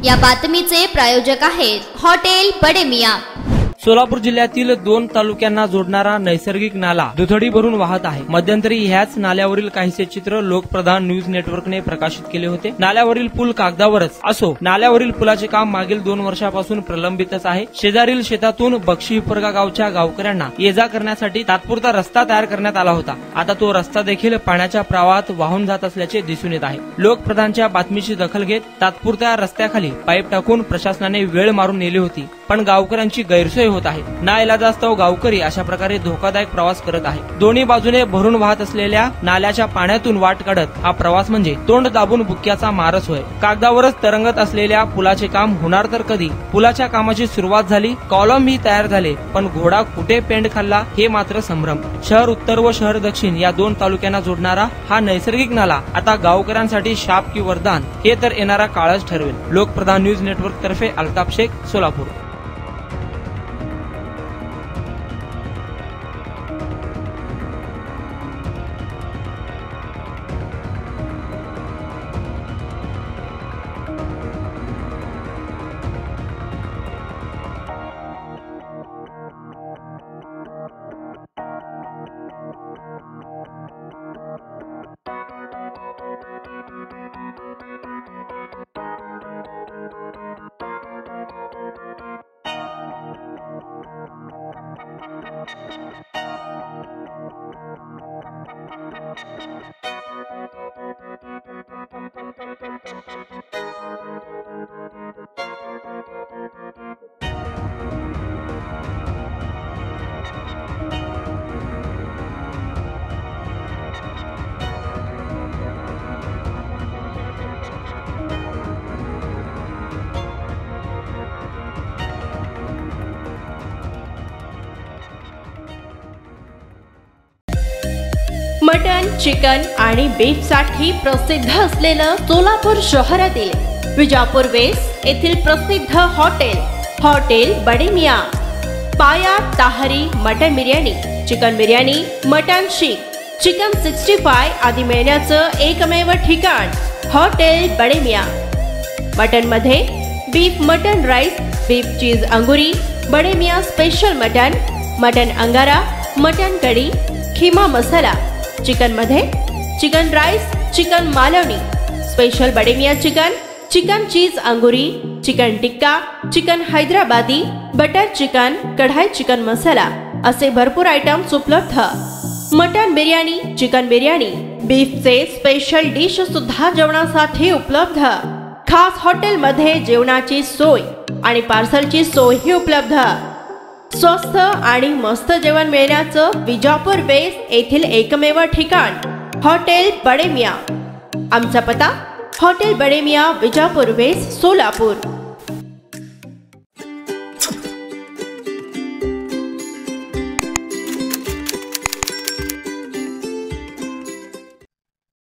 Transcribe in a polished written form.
या बातमीचे प्रायोजक आहेत हॉटेल बडे मियां। सोलापूर जिल्ह्यातील 2 तालुक्यांना जोडणारा नैसर्गिक नाला दुथडी भरून वाहत आहे। मध्यंतरी ह्याच नाल्यावरील काहीसे चित्र लोकप्रधान न्यूज नेटवर्कने प्रकाशित केले होते। नाल्यावरील पूल कागदावरच असो, नाल्यावरील पुलाचे काम मागील 2 वर्षापासून प्रलंबितच आहे। शेजारील शेतातून बक्षी हिप्परगा गावच्या गावकऱ्यांना ये-जा करण्यासाठी तात्पुरता रस्ता तयार करण्यात आला होता। आता तो रस्ता देखील पाण्याच्या प्रवाहात वाहून जात असल्याचे दिसून येत आहे। लोकप्रधानच्या बातमीची दखल घेत तात्पुरत्या रस्त्याखाली पाईप टाकून प्रशासनाने वेळ मारून नेली होती, पण गावकऱ्यांची गैरसोय होत आहे। नाईलाजास्तव गावकरी अशा प्रकारे धोकादायक प्रवास करत आहे। दोन्ही बाजूने भरून वाहत असलेल्या नाल्याच्या पाण्यातून वाट काढत हा प्रवास म्हणजे तोंड दाबून बुक्क्याचा मारच होय। कागदावरच तरंगत असलेल्या पुलाचे काम होणार तर कधी? पुलाच्या कामाची सुरुवात झाली, कॉलम ही तयार झाले, पण घोडा कुठे पेंड खाल्ला हे मात्र संभ्रम। शहर उत्तर व शहर दक्षिण या 2 तालुक्यांना जोडणारा हा नैसर्गिक नाला आता गावकऱ्यांसाठी शाप की वरदान हे तर येणारा काळच ठरवेल। लोकप्रधान न्यूज नेटवर्क तर्फे अल्ताफ शेख, सोलापूर। मटन, चिकन आणि बीफ साठी प्रसिद्ध असलेलं सोलापूर शहरातील विजापूर वेस्ट येथील प्रसिद्ध hotel Bade Miyan. Paya tahari mutton biryani, chicken biryani, mutton seekh, chicken 65 आदी मिळण्याचं एकमेव ठिकाण हॉटेल बडे मियां। मटन मध्ये beef mutton rice, beef cheese angoori, Bade Miyan special mutton, mutton angara, mutton kadhi, keema masala. Chicken मध्ये chicken rice, chicken Malvani, special Bade Miyan chicken, chicken cheese angoori, chicken tikka, chicken Hyderabadi, butter chicken, kadai chicken masala असे भरपूर आयटम्स उपलब्ध। मटन बिर्याणी, चिकन बिर्याणी, बीफचे स्पेशल डिश सुद्धा जेवणासाठी उपलब्ध। खास हॉटेल मध्ये जेवणाची सोय आणि पार्सलची सोयही उपलब्ध। स्वस्त आणि मस्त जेवण मिळण्याचं विजापूर वेस्ट येथील एकमेव ठिकाण हॉटेल बडे मियां। आमचा पत्ता हॉटेल बडे मियां, विजापूर वेस्ट, सोलापूर।